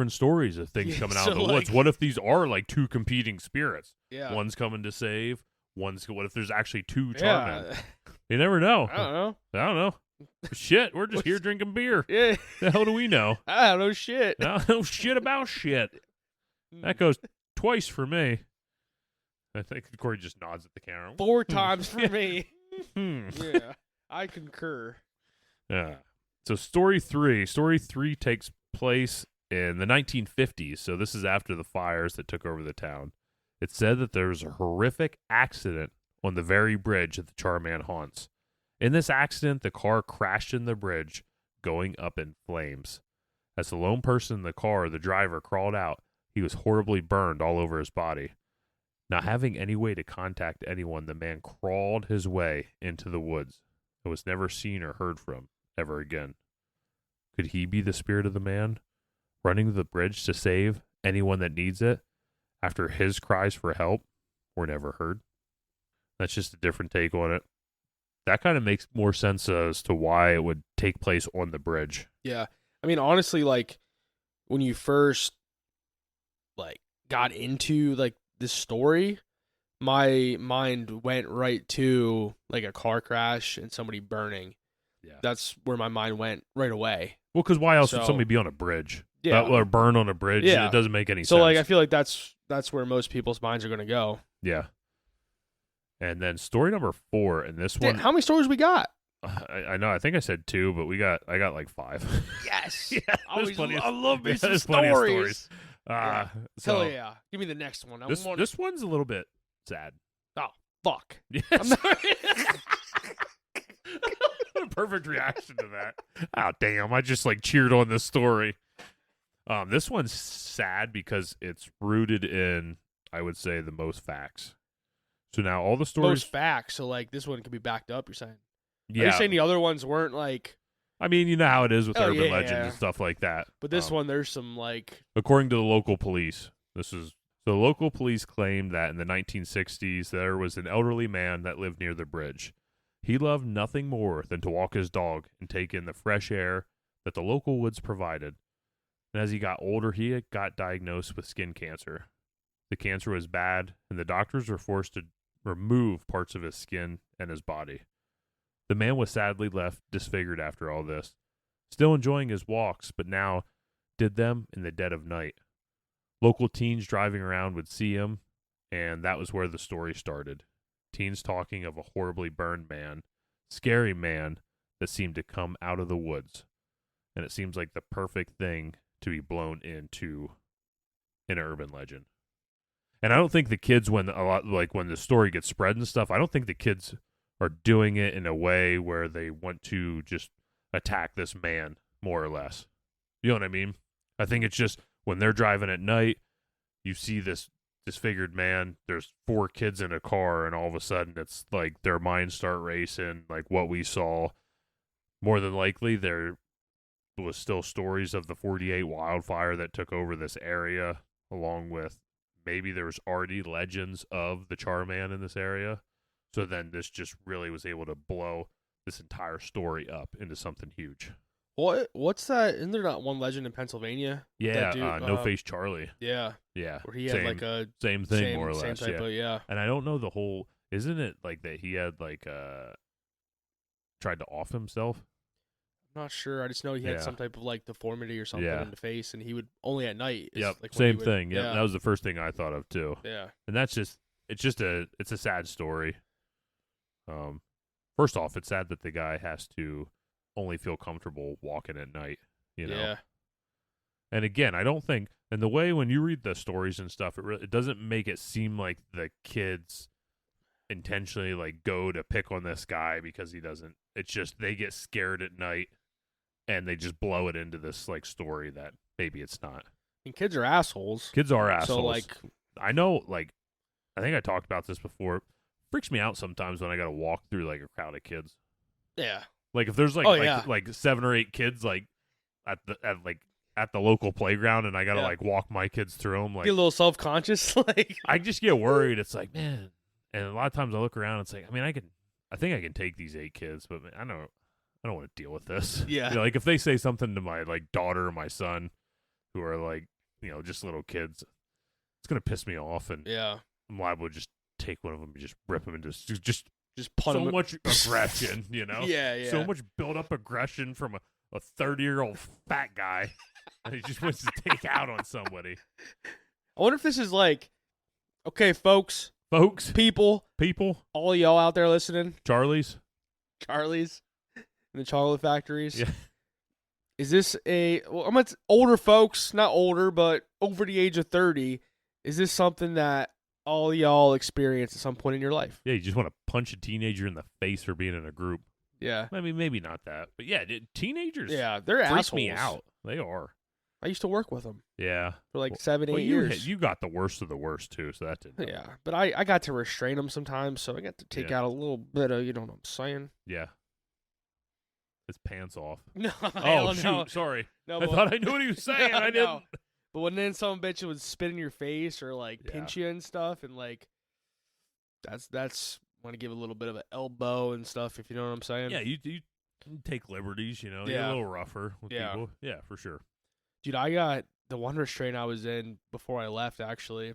stories of things coming out of the woods. What if these are like two competing spirits? Yeah. One's coming to save, what if there's actually two Char Man? You never know. I don't know. Shit, we're just here drinking beer. Yeah. The hell do we know? I don't know shit. I don't know shit about shit. That goes twice for me. I think Corey just nods at the camera. 4 times for me. Yeah, I concur. Yeah. So story 3 takes place in the 1950s. So this is after the fires that took over the town. It said that there was a horrific accident on the very bridge that the Char Man haunts. In this accident, the car crashed in the bridge, going up in flames. As the lone person in the car, the driver, crawled out, he was horribly burned all over his body. Not having any way to contact anyone, the man crawled his way into the woods and was never seen or heard from ever again. Could he be the spirit of the man, running the bridge to save anyone that needs it, after his cries for help were never heard? That's just a different take on it. That kind of makes more sense as to why it would take place on the bridge. Yeah. I mean, honestly, like, when you first, like, got into, like, this story, my mind went right to, like, a car crash and somebody burning. Yeah. That's where my mind went right away. Well, because why else would somebody be on a bridge? Yeah. Or burn on a bridge? Yeah. It doesn't make any sense. So, like, I feel like that's where most people's minds are going to go. Yeah. And then story number 4, and this one. How many stories we got? I know. I think I said 2, but I got like 5. Yes. Yeah, I love me some stories. Plenty of stories. Yeah. So Hell yeah. Give me the next one. This one's a little bit sad. Oh, fuck. Yes. Perfect reaction to that. Oh, damn. I just like cheered on this story. This one's sad because it's rooted in, I would say, the most facts. So now all the stories. Most facts. So, like, this one could be backed up, you're saying? Yeah. Are you saying the other ones weren't, like. I mean, you know how it is with urban legends yeah. and stuff like that. But this one, there's some, like. According to the local police, the local police claimed that in the 1960s, there was an elderly man that lived near the bridge. He loved nothing more than to walk his dog and take in the fresh air that the local woods provided. And as he got older, he had got diagnosed with skin cancer. The cancer was bad, and the doctors were forced to remove parts of his skin and his body. The man was sadly left disfigured after all this, still enjoying his walks, but now did them in the dead of night. Local teens driving around would see him, and that was where the story started. Teens talking of a horribly burned man, scary man that seemed to come out of the woods. And it seems like the perfect thing to be blown into an urban legend. And I don't think the kids, when the story gets spread and stuff, I don't think the kids are doing it in a way where they want to just attack this man, more or less. You know what I mean? I think it's just when they're driving at night, you see this disfigured man, there's 4 kids in a car, and all of a sudden it's like their minds start racing, like what we saw. More than likely, they're was still stories of the 48 wildfire that took over this area, along with maybe there was already legends of the Char Man in this area. So then this just really was able to blow this entire story up into something huge. What's that? Isn't there not one legend in Pennsylvania? Yeah, No Face Charlie. Yeah. Yeah. Where he had like a same thing, more or less. Same type of, yeah. And I don't know the whole, isn't it like that he had like tried to off himself? I'm not sure. I just know he had some type of like deformity or something in the face, and he would only at night. Yep. Like same thing. Yeah. That was the first thing I thought of too. Yeah. And it's a sad story. First off, it's sad that the guy has to only feel comfortable walking at night, you know? Yeah. And again, I don't think, and the way when you read the stories and stuff, it doesn't make it seem like the kids intentionally like go to pick on this guy because he doesn't. It's just they get scared at night and they just blow it into this like story that maybe it's not. And kids are assholes. Kids are assholes. So like, I know, like, I think I talked about this before. It freaks me out sometimes when I got to walk through like a crowd of kids. Yeah. Like if there's like 7 or 8 kids like at the local playground and I gotta like walk my kids through them, like get a little self-conscious. Like I just get worried. It's like, man, and a lot of times I look around. It's like, I mean, I think I can take these 8 kids, but man, I don't want to deal with this. Yeah. You know, like if they say something to my like daughter or my son, who are like, you know, just little kids, it's gonna piss me off, and I'm liable to just take one of them and just rip them into just punt so much aggression, you know? Yeah. So much built-up aggression from a 30-year-old fat guy that he just wants to take out on somebody. I wonder if this is like, okay, folks, people, all y'all out there listening, Charlies, in the chocolate factories. Yeah. Is this I'm older folks, not older, but over the age of 30, is this something that all y'all experience at some point in your life? Yeah, you just want to punch a teenager in the face for being in a group. Yeah. I mean, maybe not that. But yeah, teenagers they're assholes. Me out. They are. I used to work with them. Yeah. For like 7-8 years. You got the worst of the worst, too, so that didn't help. Yeah, but I got to restrain them sometimes, so I got to take out a little bit of, you know what I'm saying? Yeah. His pants off. No. Oh, shoot. No. Sorry. No, I thought I knew what he was saying. I didn't. No. But when then some bitch would spit in your face or like pinch you and stuff, and like that's want to give a little bit of an elbow and stuff, if you know what I'm saying. Yeah, you take liberties, you know. You're a little rougher with people. Yeah, for sure. Dude, I got the one restraint I was in before I left. Actually,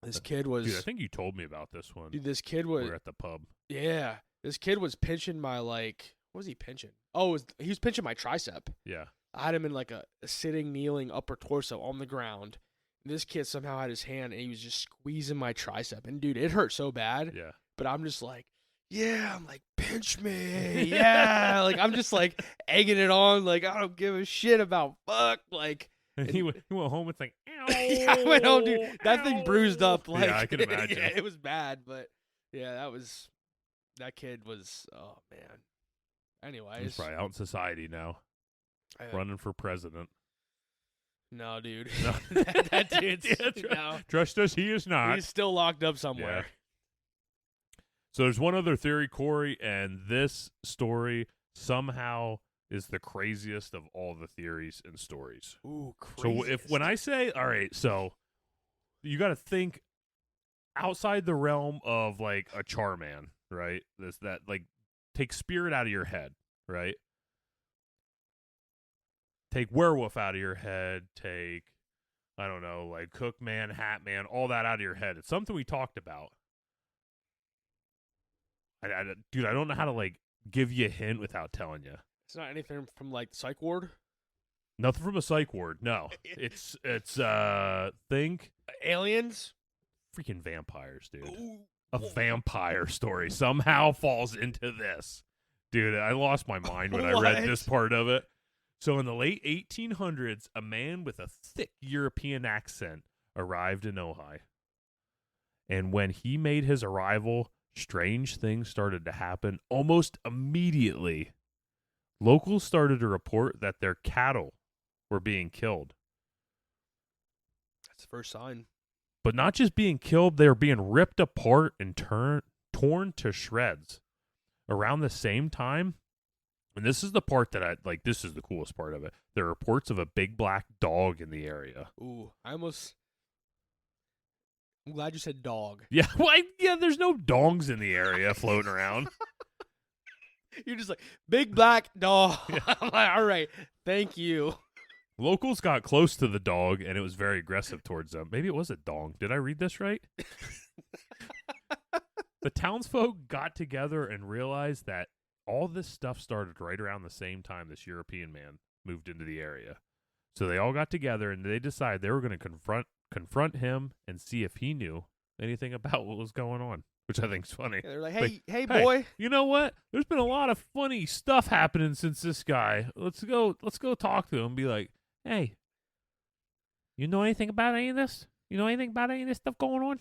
this kid was. Dude, I think you told me about this one. Dude, this kid was. We were at the pub. Yeah, this kid was pinching my like. What was he pinching? Oh, he was pinching my tricep. Yeah. I had him in like a sitting, kneeling, upper torso on the ground. And this kid somehow had his hand, and he was just squeezing my tricep. And, dude, it hurt so bad. Yeah. But I'm just like, I'm like, pinch me. Yeah. Like, I'm just like egging it on. Like, I don't give a shit about fuck. Like. And he went home with like, ow. Yeah, I went home, dude. That thing bruised up. Like, yeah, I can imagine. Yeah, it was bad. But, yeah, that kid was, oh, man. Anyways. He's probably out in society now. Running for president. No, dude. No. that dude's no. Trust us, he is not. He's still locked up somewhere. Yeah. So there's one other theory, Corey, and this story somehow is the craziest of all the theories and stories. Ooh, crazy. So when I say, all right, so you got to think outside the realm of like a Char Man, right? Take spirit out of your head, right? Take werewolf out of your head. Take, I don't know, like Cook Man, Hat Man, all that out of your head. It's something we talked about. Dude, I don't know how to like give you a hint without telling you. It's not anything from like the psych ward. Nothing from a psych ward. No, it's think aliens, freaking vampires, dude. Ooh. A vampire story somehow falls into this, dude. I lost my mind when I read this part of it. So in the late 1800s, a man with a thick European accent arrived in Ojai. And when he made his arrival, strange things started to happen almost immediately. Locals started to report that their cattle were being killed. That's the first sign. But not just being killed, they were being ripped apart and torn to shreds. Around the same time, And this is the part that I like. This is the coolest part of it. There are reports of a big black dog in the area. Ooh, I'm glad you said dog. Yeah, yeah. There's no dongs in the area floating around. You're just like, big black dog. Yeah. I'm like, all right, thank you. Locals got close to the dog, and it was very aggressive towards them. Maybe it was a dong. Did I read this right? The townsfolk got together and realized that all this stuff started right around the same time this European man moved into the area. So they all got together, and they decided they were going to confront him and see if he knew anything about what was going on, which I think is funny. Yeah, they're like, hey, boy. You know what? There's been a lot of funny stuff happening since this guy. Let's go talk to him and be like, hey, you know anything about any of this? You know anything about any of this stuff going on?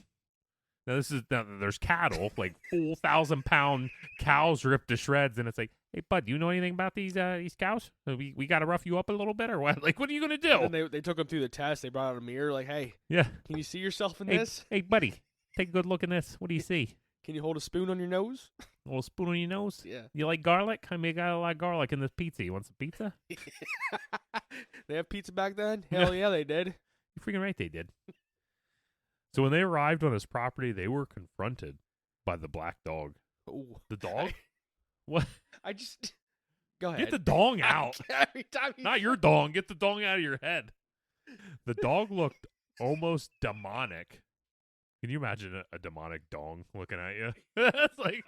Now there's cattle, like 4,000-pound cows ripped to shreds, and it's like, hey, bud, you know anything about these cows? We got to rough you up a little bit, or what? Like, what are you gonna do? And they took him through the test. They brought out a mirror, like, hey, Yeah. can you see yourself in this? Hey, buddy, take a good look in this. What do you see? Can you hold a spoon on your nose? A little spoon on your nose? Yeah. You like garlic? I mean, I got a lot of garlic in this pizza. You want some pizza? They have pizza back then? Hell yeah, they did. You're freaking right, they did. So when they arrived on his property, they were confronted by the black dog. Ooh. The dog? What? I just go ahead. Get the dong out. Every time Not your dong. Get the dong out of your head. The dog looked almost demonic. Can you imagine a demonic dong looking at you? That's like,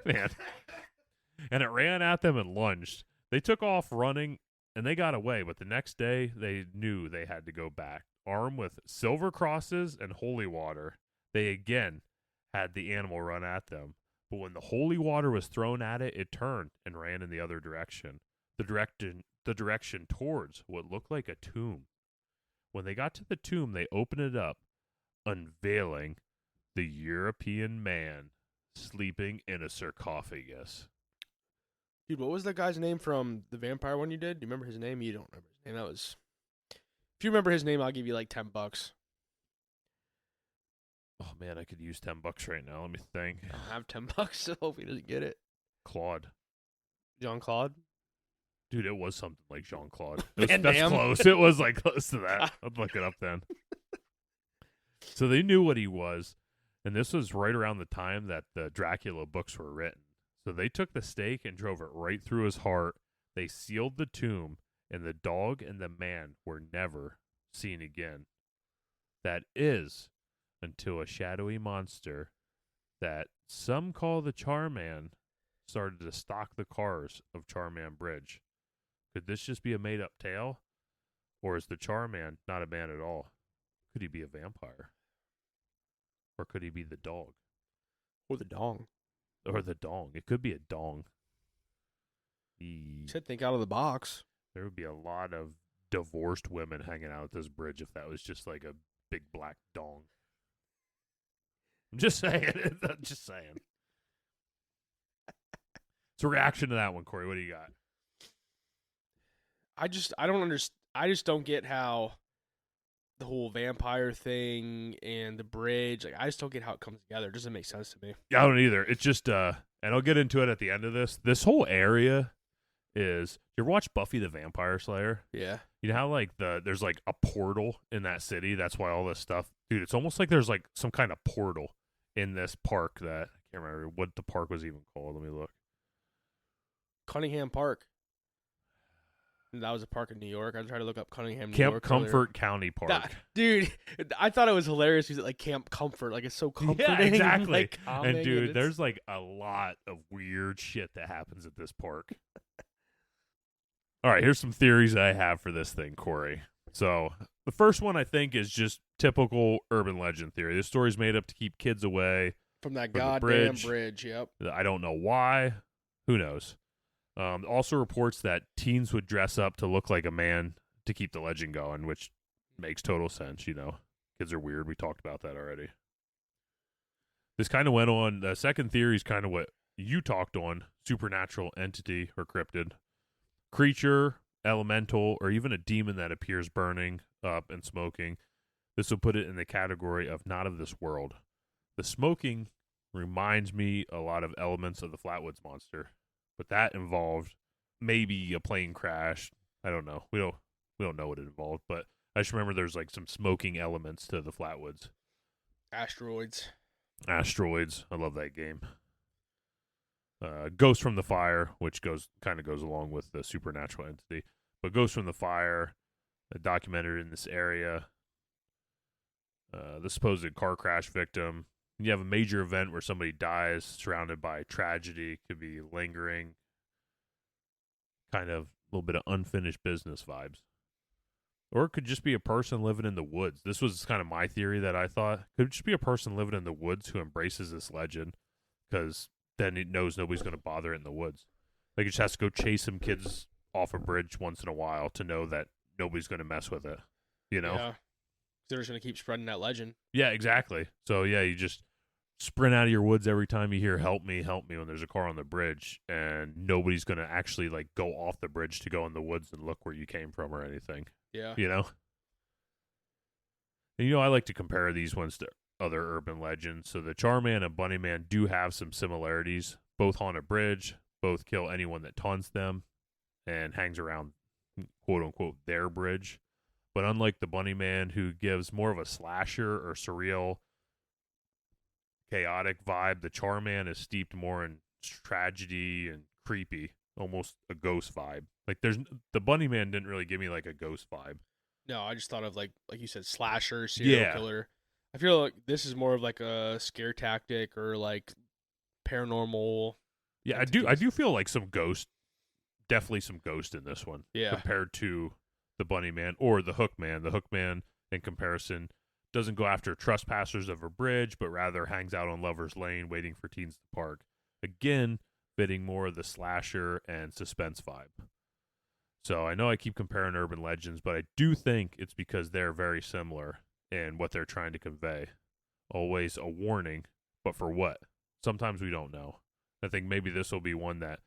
man. And it ran at them and lunged. They took off running, and they got away. But the next day, they knew they had to go back. Armed with silver crosses and holy water, they again had the animal run at them. But when the holy water was thrown at it, it turned and ran in the other direction. The direction towards what looked like a tomb. When they got to the tomb, they opened it up, unveiling the European man sleeping in a sarcophagus. Dude, what was that guy's name from the vampire one you did? Do you remember his name? You don't remember his name. That was... If you remember his name, I'll give you like $10. Oh, man, I could use $10 right now. Let me think. I have $10, so hope he doesn't get it. Claude. Jean-Claude? Dude, it was something like Jean-Claude. Van That's Damme. close. It was like close to that. I'd look it up then. So they knew what he was, and this was right around the time that the Dracula books were written. So they took the stake and drove it right through his heart. They sealed the tomb, and the dog and the man were never seen again. That is, until a shadowy monster that some call the Char Man started to stalk the cars of Char Man Bridge. Could this just be a made-up tale? Or is the Char Man not a man at all? Could he be a vampire? Or could he be the dog? Or the dong. Or the dong. It could be a dong. You said think out of the box. There would be a lot of divorced women hanging out at this bridge if that was just like a big black dong. I'm just saying. I'm just saying. So reaction to that one, Corey. What do you got? I don't understand. I just don't get how the whole vampire thing and the bridge, like, I just don't get how it comes together. It doesn't make sense to me. Yeah, I don't either. It's just, and I'll get into it at the end of this. This whole area is, you ever watch Buffy the Vampire Slayer? Yeah. You know how, like, there's, like, a portal in that city? That's why all this stuff, dude, it's almost like there's, like, some kind of portal in this park that, I can't remember what the park was even called. Let me look. Cunningham Park. That was a park in New York. I tried to look up Cunningham, New Camp York. Comfort County Park. Dude, I thought it was hilarious. He's like Camp Comfort. Like, it's so comforting. Yeah, exactly. Like, and dude, there's like a lot of weird shit that happens at this park. All right, here's some theories I have for this thing, Corey. So the first one I think is just typical urban legend theory. This story's made up to keep kids away from that from the goddamn bridge. Yep. I don't know why. Who knows? Also reports that teens would dress up to look like a man to keep the legend going, which makes total sense, you know. Kids are weird. We talked about that already. This kind of went on. The second theory is kind of what you talked on: supernatural entity or cryptid, creature, elemental, or even a demon that appears burning up and smoking. This will put it in the category of not of this world. The smoking reminds me a lot of elements of the Flatwoods Monster, but that involved maybe a plane crash. I don't know. We don't know what it involved, but I just remember there's like some smoking elements to the Flatwoods. Asteroids. I love that game. Ghost from the Fire, which kind of goes along with the supernatural entity, but Ghost from the Fire, documented in this area. The supposed car crash victim. You have a major event where somebody dies surrounded by tragedy. Could be lingering, kind of a little bit of unfinished business vibes. Or it could just be a person living in the woods. This was kind of my theory that I thought. Could just be a person living in the woods who embraces this legend because then it knows nobody's going to bother it in the woods. Like it just has to go chase some kids off a bridge once in a while to know that nobody's going to mess with it. You know? Yeah. They're just going to keep spreading that legend. Yeah, exactly. So, yeah, you just sprint out of your woods every time you hear help me when there's a car on the bridge, and nobody's going to actually like go off the bridge to go in the woods and look where you came from or anything. Yeah. You know? And, I like to compare these ones to other urban legends. So the Char Man and Bunny Man do have some similarities. Both haunt a bridge, both kill anyone that taunts them and hangs around, quote-unquote, their bridge. But unlike the Bunny Man, who gives more of a slasher or surreal, chaotic vibe, the Char Man is steeped more in tragedy and creepy, almost a ghost vibe. Like the Bunny Man didn't really give me like a ghost vibe. No, I just thought of like you said, slasher, serial killer. I feel like this is more of like a scare tactic or like paranormal. Yeah, entities. I do feel like some ghost, definitely some ghost in this one. Yeah, compared to the Bunny Man or the Hook Man. The Hook Man, in comparison, doesn't go after trespassers of a bridge, but rather hangs out on Lover's Lane waiting for teens to park. Again, fitting more of the slasher and suspense vibe. So I know I keep comparing urban legends, but I do think it's because they're very similar in what they're trying to convey. Always a warning, but for what? Sometimes we don't know. I think maybe this will be one that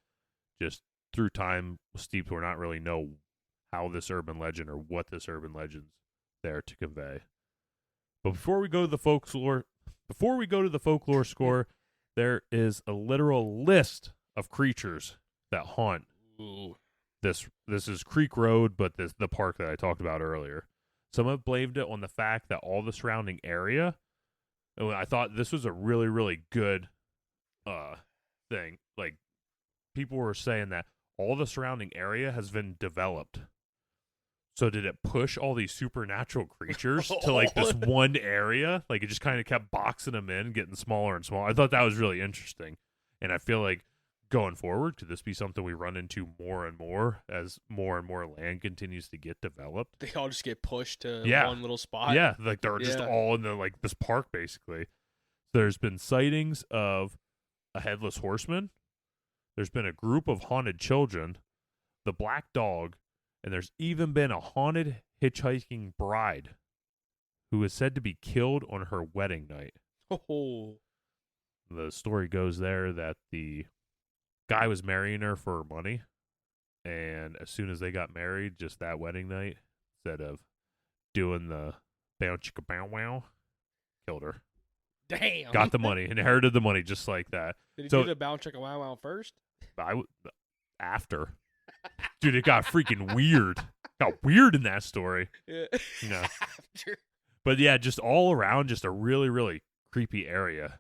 just through time, steeped will not really know how this urban legend or what this urban legend's there to convey. But before we go to the folklore score, there is a literal list of creatures that haunt. Ooh. This is Creek Road, but the park that I talked about earlier. Some have blamed it on the fact that all the surrounding area. And I thought this was a really, really good thing. Like people were saying that all the surrounding area has been developed. So did it push all these supernatural creatures to like this one area? Like it just kind of kept boxing them in, getting smaller and smaller. I thought that was really interesting. And I feel like going forward, could this be something we run into more and more as more and more land continues to get developed? They all just get pushed to one little spot. Yeah, like they're just all in the like this park basically. There's been sightings of a headless horseman. There's been a group of haunted children, the black dog, and there's even been a haunted hitchhiking bride who is said to be killed on her wedding night. Oh. The story goes there that the guy was marrying her for her money, and as soon as they got married, just that wedding night, instead of doing the bow chicka bow wow, killed her. Damn. Got the money, inherited the money just like that. Did he do the bow chicka wow wow first? After. Dude, it got freaking weird. Got weird in that story. Yeah. No. After. But yeah, just all around, just a really, really creepy area.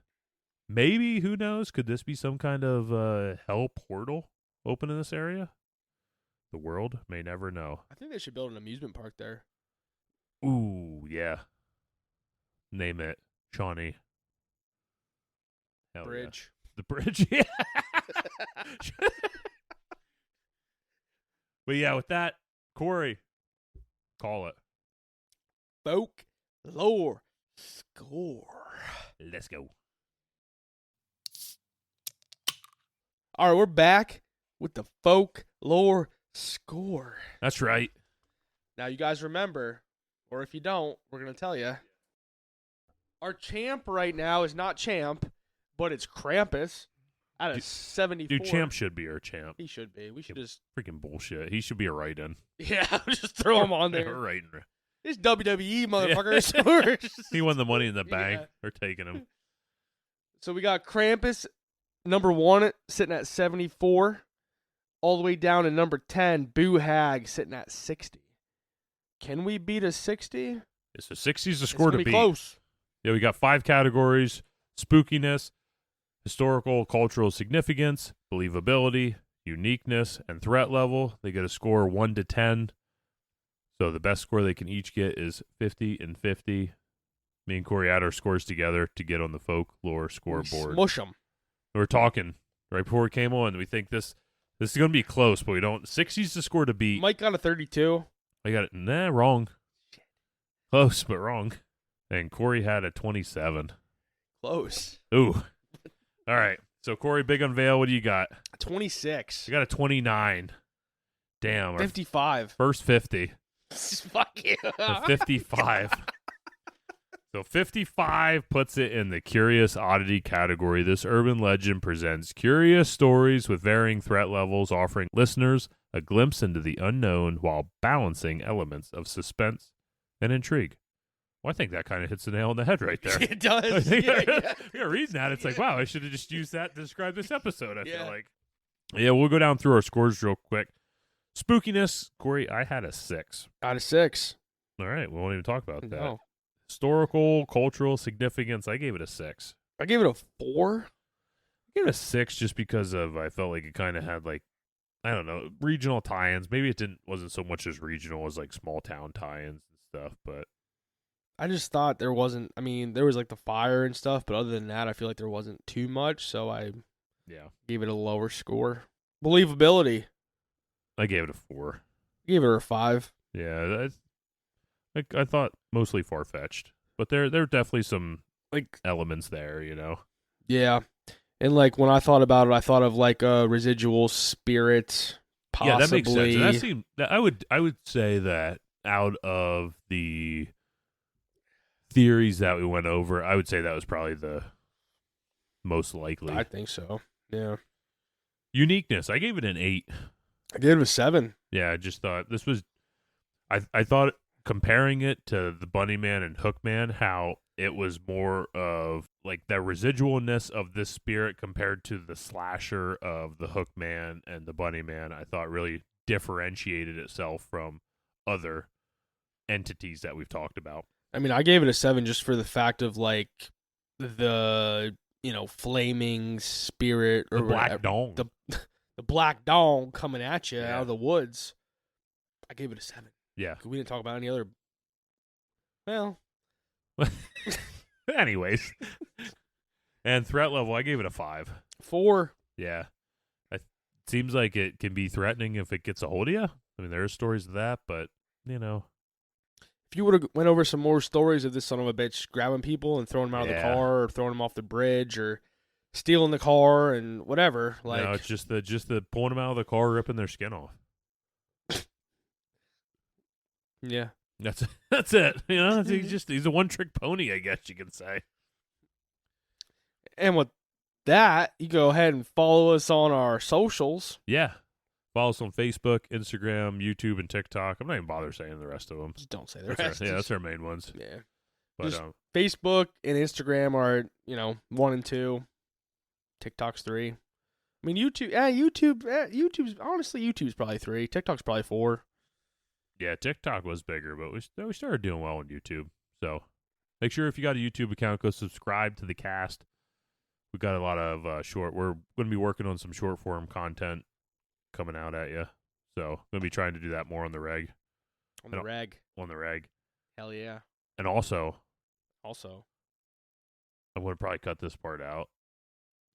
Maybe, who knows, could this be some kind of hell portal open in this area? The world may never know. I think they should build an amusement park there. Ooh, yeah. Name it Shawnee. Hell Bridge. Yeah. The bridge, yeah. But yeah, with that, Corey, call it. Folklore score. Let's go. All right, we're back with the folklore score. That's right. Now, you guys remember, or if you don't, we're going to tell you. Our champ right now is not Champ, but it's Krampus out of 74. Dude, Champ should be our champ. He should be. We should just... Freaking bullshit. He should be a write-in. Yeah, just throw him on there. Writing. It's WWE, motherfucker. Yeah. He won the money in the bank. Yeah. They're taking him. So we got Krampus, number 1, sitting at 74. all the way down to number 10, Boo Hag sitting at 60. Can we beat a 60? So 60 is the score to be beat. Close. Yeah, we got 5 categories: spookiness, historical, cultural significance, believability, uniqueness, and threat level. They get a score 1 to 10. So the best score they can each get is 50 and 50. Me and Corey add our scores together to get on the folklore scoreboard. Smush them. We were talking right before we came on. We think this is going to be close, but we don't. 60's the score to beat. Mike got a 32. I got it. Nah, wrong. Close, but wrong. And Corey had a 27. Close. Ooh. All right. So, Corey, big unveil. What do you got? 26. I got a 29. Damn. our 55. First 50. Fuck you. A 55. So 55 puts it in the curious oddity category. This urban legend presents curious stories with varying threat levels, offering listeners a glimpse into the unknown while balancing elements of suspense and intrigue. Well, I think that kind of hits the nail on the head right there. It does. Reading that, it's like, wow, I should have just used that to describe this episode, I feel Yeah. like. Yeah, we'll go down through our scores real quick. Spookiness, Corey, I had a 6. Out of 6. All right, we won't even talk about that. No. Historical, cultural significance, I gave it a 6. I gave it a 4. I gave it a 6 just because I felt like it kind of had like, I don't know, regional tie-ins. Maybe it wasn't so much as regional as like small town tie-ins and stuff, but I just thought there wasn't, there was like the fire and stuff, but other than that, I feel like there wasn't too much, so I gave it a lower score. Believability. I gave it a 4. I gave it a 5. Yeah, I thought mostly far-fetched, but there are definitely some Like elements there, you know. Yeah. And like when I thought about it, I thought of like a residual spirit, possibly. Yeah, that makes sense. And that seemed, I would say that out of the theories that we went over, I would say that was probably the most likely. I think so. Yeah. Uniqueness, I gave it an 8. I gave it a 7. Yeah, I just thought this was, I thought comparing it to the Bunny Man and Hook Man, how it was more of like the residualness of this spirit compared to the slasher of the Hook Man and the Bunny Man, I thought really differentiated itself from other entities that we've talked about. I gave it a 7 just for the fact of like the, flaming spirit or The Black Dong. The Black Dong coming at you Yeah. out of the woods. I gave it a 7. Yeah. We didn't talk about any other. Well, Anyways. And threat level, I gave it a 5. 4. Yeah. It seems like it can be threatening if it gets a hold of you. There are stories of that, but, If you would have went over some more stories of this son of a bitch grabbing people and throwing them out of the car or throwing them off the bridge or stealing the car and whatever, like no, it's just the pulling them out of the car, ripping their skin off. yeah. That's it. He's a one-trick pony, I guess you can say. And with that, you go ahead and follow us on our socials. Yeah. Follow us on Facebook, Instagram, YouTube, and TikTok. I'm not even bother saying the rest of them. Just don't say the rest. That's our main ones. Yeah. But Just Facebook and Instagram are, 1 and 2. TikTok's 3. YouTube's probably 3. TikTok's probably 4. yeah, TikTok was bigger, but we started doing well on YouTube. So make sure if you got a YouTube account, go subscribe to the cast. We got a lot of we're going to be working on some short form content coming out at you. So going to be trying to do that more on the reg. On the reg. Hell yeah. And also, I'm going to probably cut this part out.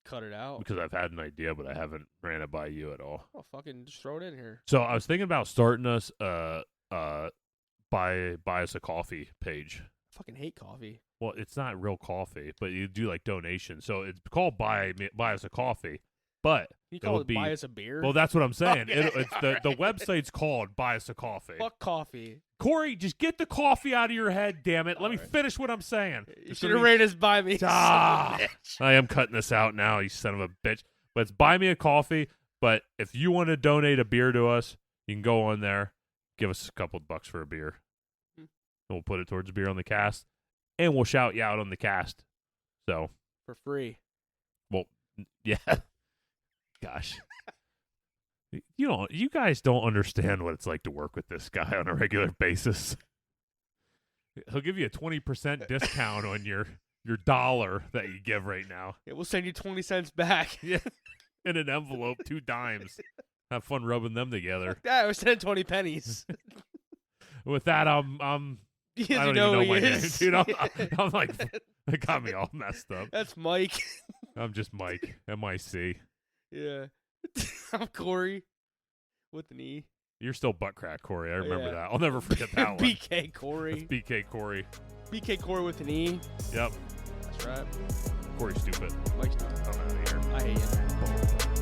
Cut it out. Because I've had an idea, but I haven't ran it by you at all. Oh, fucking just throw it in here. So I was thinking about starting us buy us a coffee page. I fucking hate coffee. Well, it's not real coffee, but you do like donations. So it's called buy us a coffee, but You call would it be, buy us a beer? Well, that's what I'm saying. Okay, It's the website's called Buy Us a Coffee. Fuck coffee. Corey, just get the coffee out of your head, damn it. Let me All right. finish what I'm saying. You should have rated us by me. Ah, son of a bitch. I am cutting this out now, you son of a bitch. But it's buy me a coffee. But if you want to donate a beer to us, you can go on there, give us a couple of bucks for a beer. And we'll put it towards a beer on the cast. And we'll shout you out on the cast. So For free. well, yeah. Gosh. You guys don't understand what it's like to work with this guy on a regular basis. He'll give you a 20% discount on your dollar that you give right now. Yeah, we'll send you 20 cents back. Yeah, in an envelope, 2 dimes. Have fun rubbing them together. Yeah, we're sending 20 pennies. With that, I don't even know my name, dude. I'm like, it got me all messed up. That's Mike. I'm just Mike, M-I-C. Yeah. I'm Corey with an E. You're still butt crack, Corey. I remember that. I'll never forget that one. BK Corey. That's BK Corey. BK Corey with an E. Yep. That's right. Corey stupid. Mike's stupid. I'm out of here. I hate you.